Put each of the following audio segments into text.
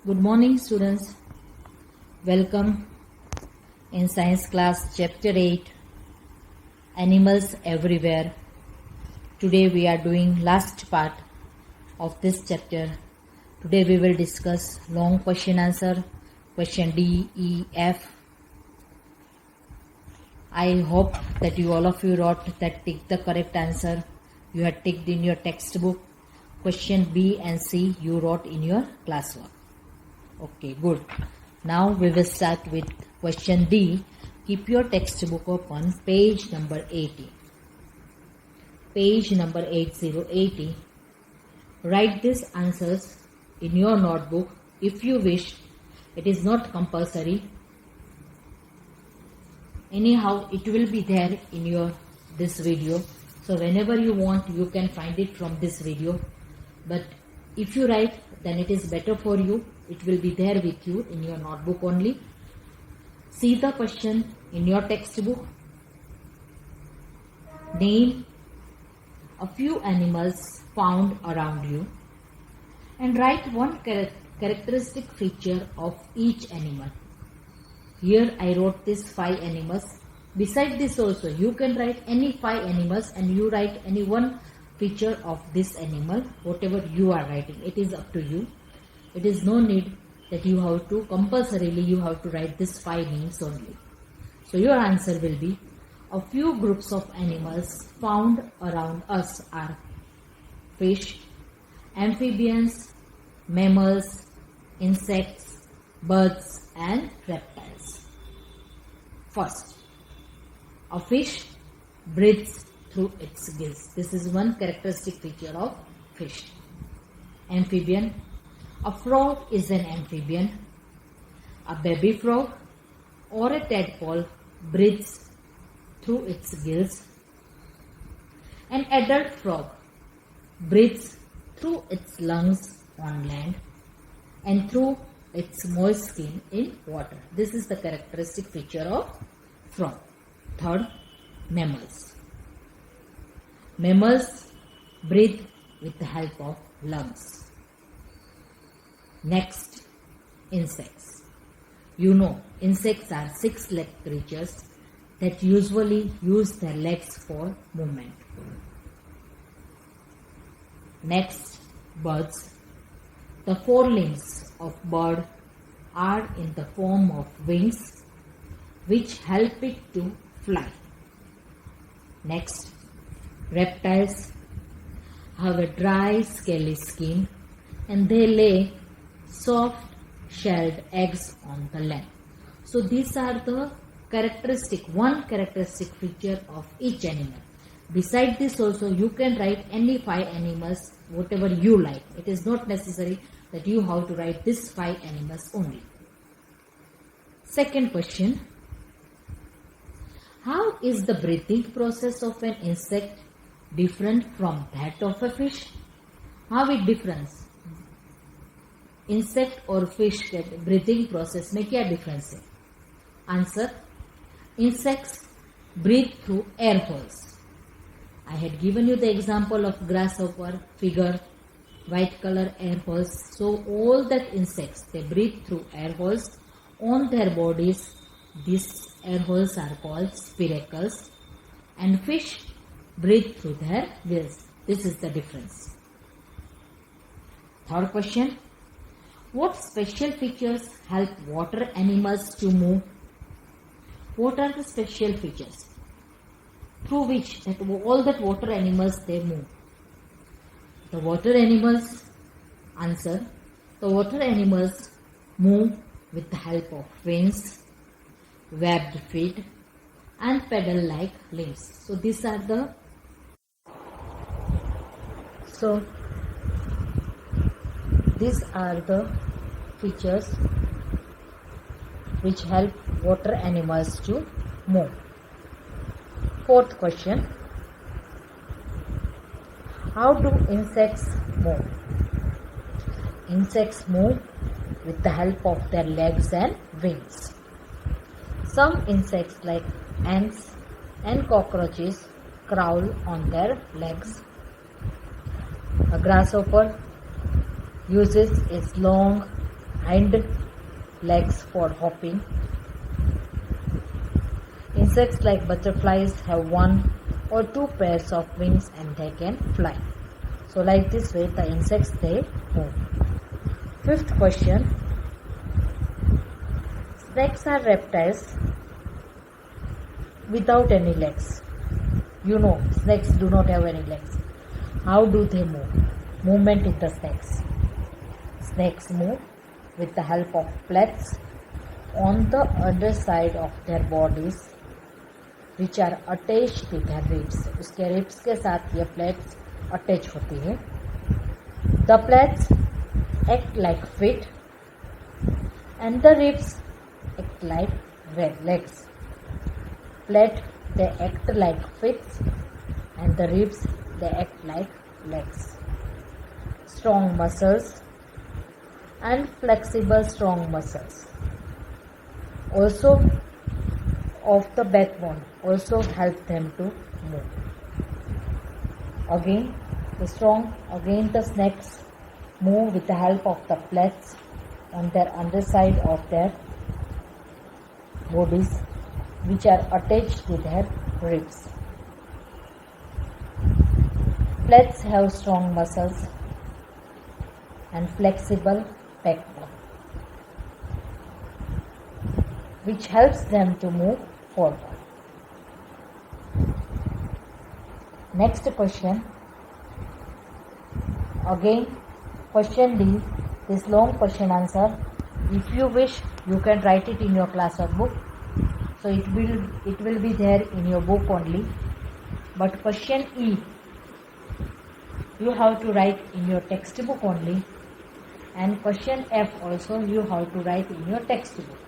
Good morning, students. Welcome in science class chapter 8, Animals Everywhere. Today we are doing last part of this chapter. Today we will discuss long question answer, question D, E, F. I hope that all of you wrote that tick the correct answer. You had ticked in your textbook. Question B and C you wrote in your classwork. Okay, good. Now we will start with question D. Keep your textbook open, page number 80. Page number 8080. Write these answers in your notebook if you wish. It is not compulsory. Anyhow, it will be there in your this video. So whenever you want, you can find it from this video. But if you write, then it is better for you. It will be there with you in your notebook only. See the question in your textbook. Name a few animals found around you and write one characteristic feature of each animal. Here I wrote these 5 animals. Beside this also, you can write any 5 animals and you write any one feature of this animal, whatever you are writing. It is up to you. It is no need that you have to compulsorily you have to write these 5 names only. So your answer will be a few groups of animals found around us are fish, amphibians, mammals, insects, birds and reptiles. First, a fish breathes through its gills. This is one characteristic feature of fish. Amphibian. A frog is an amphibian. A baby frog or a tadpole breathes through its gills. An adult frog breathes through its lungs on land and through its moist skin in water. This is the characteristic feature of frog. Third, mammals. Mammals breathe with the help of lungs. Next, insects. You know, insects are 6-legged creatures that usually use their legs for movement. Next, birds. The forelimbs of bird are in the form of wings which help it to fly. Next, reptiles have a dry scaly skin and they lay soft shelled eggs on the land. So these are the one characteristic feature of each animal. Beside this also you can write any 5 animals, whatever you like. It is not necessary that you have to write these 5 animals only. Second question. How is the breathing process of an insect different from that of a fish? How it differs? Insect और fish के breathing process में क्या difference है? Answer, insects breathe through air holes. I had given you the example of grasshopper figure, white color air holes. So all that insects, they breathe through air holes on their bodies. These air holes are called spiracles, and fish breathe through their gills. This is the difference. Third question. What special features help water animals to move? What are the special features through which all that water animals they move? The water animals, answer, the water animals move with the help of fins, webbed feet and pedal-like limbs. So these are the features which help water animals to move. Fourth question. How do insects move? Insects move with the help of their legs and wings. Some insects like ants and cockroaches crawl on their legs. A grasshopper uses its long hind legs for hopping. Insects like butterflies have one or two pairs of wings and they can fly. So like this way the insects they move. Fifth question. Snakes are reptiles without any legs. You know, snakes do not have any legs. How do they move? Movement in the snakes. Snakes move with the help of plates on the underside of their bodies which are attached to their ribs. उसके ribs के साथ ये plates attach होती है. The plates act like feet and the ribs act like legs. Plate they act like feet and the ribs they act like legs. Strong muscles and flexible strong muscles also of the backbone also help them to move. Again the snakes move with the help of the plates on their underside of their bodies which are attached to their ribs. Plates have strong muscles and flexible backbone which helps them to move forward. Next question. Again, question D. This long question answer. If you wish, you can write it in your class book. So it will be there in your book only. But question E, you have to write in your textbook only. And question F also you have to write in your textbook.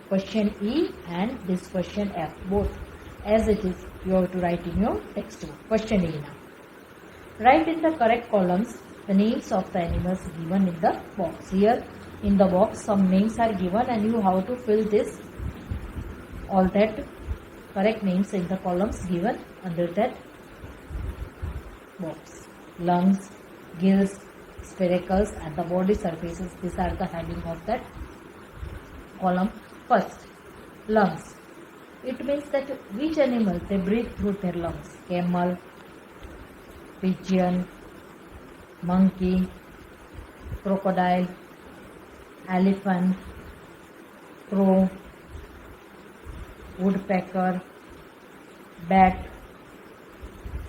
Question E and this question F both as it is you have to write in your textbook. Question E now. Write in the correct columns the names of the animals given in the box. Here in the box some names are given and you have to fill this all that correct names in the columns given under that box. Lungs, gills, spiracles and the body surfaces. These are the heading of that column. First, lungs. It means that which animal they breathe through their lungs. Camel, pigeon, monkey, crocodile, elephant, crow, woodpecker, bat,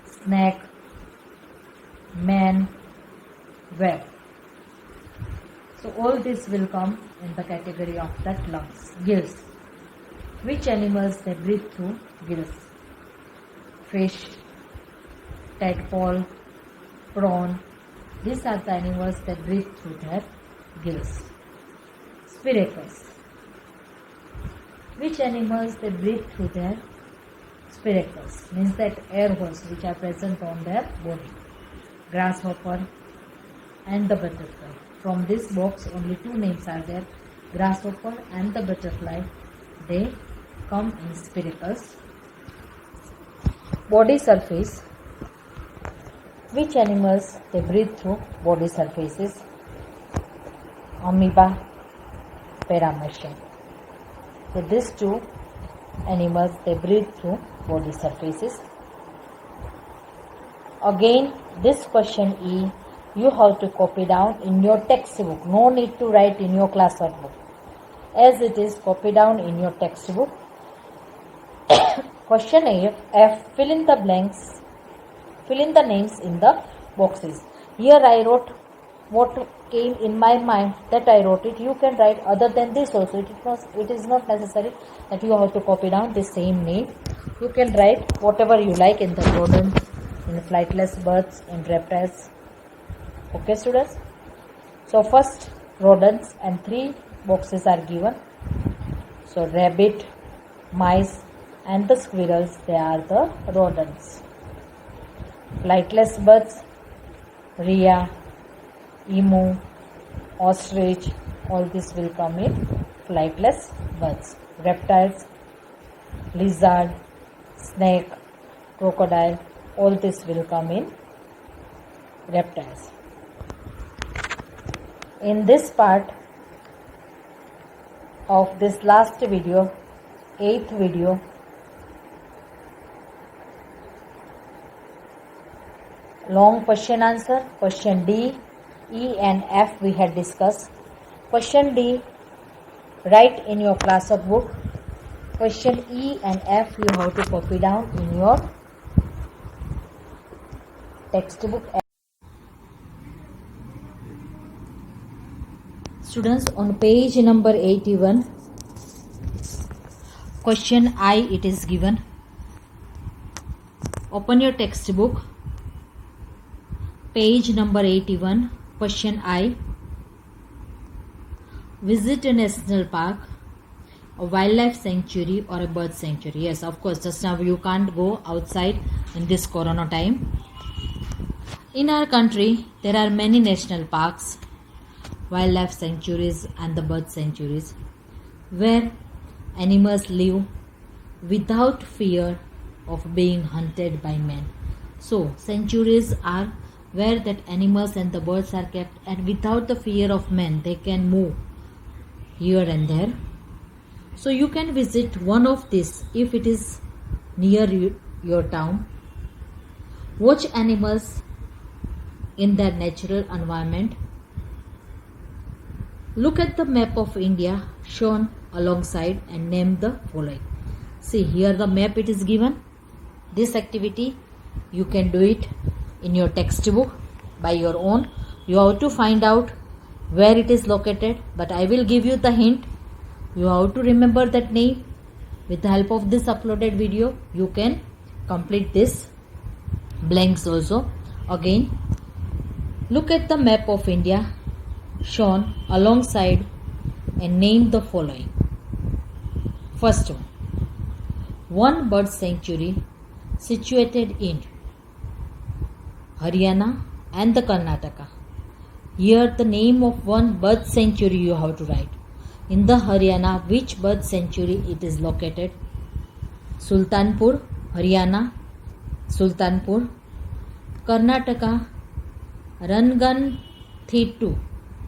snake, man, whale. So all this will come in the category of that lungs. Gills. Which animals they breathe through gills? Fish, tadpole, prawn. These are the animals that breathe through their gills. Spiracles. Which animals they breathe through their spiracles? Means that air holes which are present on their body. Grasshopper and the butterfly. From this box only two names are there. Grasshopper and the butterfly. They come in spiracles. Body surface. Which animals they breathe through body surfaces? Amoeba, paramecium. So these two animals they breathe through body surfaces. Again, this question E you have to copy down in your textbook. No need to write in your class workbook. As it is, copy down in your textbook. Question F. Fill in the blanks. Fill in the names in the boxes. Here I wrote what came in my mind that I wrote it. You can write other than this also. It is not necessary that you have to copy down the same name. You can write whatever you like in the rodents, in flightless birds, in reptiles. Okay, students? So first rodents and three boxes are given. So rabbit, mice and the squirrels, they are the rodents. Flightless birds, rhea, emu, ostrich, all this will come in flightless birds. Reptiles, lizard, snake, crocodile, all this will come in reptiles. In this part, of this last video, 8th video. Long question answer. Question D, E and F we had discussed. Question D, write in your class book. Question E and F you have to copy down in your textbook. Students, on page number 81, question I it is given. Open your textbook. Page number 81, question I. Visit a national park, a wildlife sanctuary or a bird sanctuary. Yes, of course, just now you can't go outside in this corona time. In our country, there are many national parks, wildlife sanctuaries and the bird sanctuaries where animals live without fear of being hunted by men. So, sanctuaries are where that animals and the birds are kept, and without the fear of men they can move here and there. So you can visit one of these if it is near your town. Watch animals in their natural environment. Look at the map of India shown alongside and name the following. See, here the map it is given. This activity you can do it in your textbook by your own. You have to find out where it is located, but I will give you the hint. You have to remember that name. With the help of this uploaded video, you can complete this blanks also. Again, look at the map of India shown alongside and name the following. First one bird sanctuary situated in Haryana and the Karnataka. Here the name of one bird sanctuary you have to write. In the Haryana, which bird sanctuary it is located? Sultanpur, Haryana, Sultanpur. Karnataka, Ranganthittu.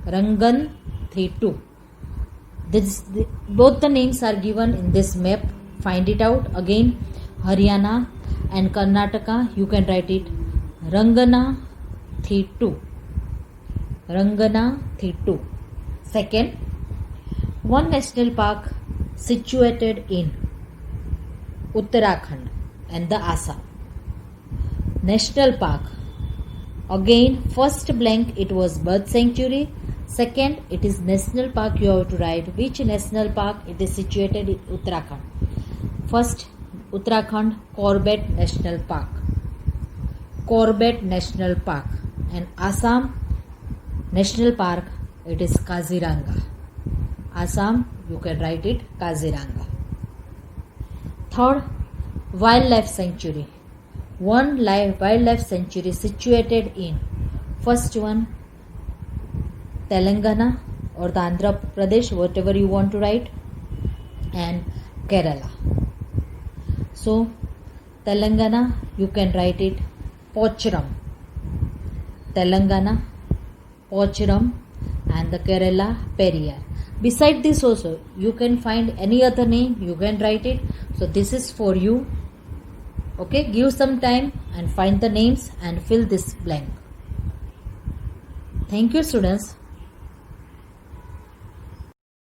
Ranganthittu. Both the names are given in this map. Find it out. Again, Haryana and Karnataka, you can write it Ranganthittu. Ranganthittu. Second, one national park situated in Uttarakhand and the Assam. National park. Again, first blank it was bird sanctuary. Second, it is national park you have to write. Which national park it is situated in Uttarakhand? First, Uttarakhand Corbett National Park. Corbett National Park. And Assam National Park, it is Kaziranga. Assam, you can write it Kaziranga. Third, wildlife sanctuary. One wildlife sanctuary situated in, first one, Telangana or the Andhra Pradesh, whatever you want to write, and Kerala. So, Telangana, you can write it Pocharam. Telangana, Pocharam, and the Kerala, Periyar. Beside this also, you can find any other name, you can write it. So this is for you. Okay, give some time and find the names and fill this blank. Thank you, students.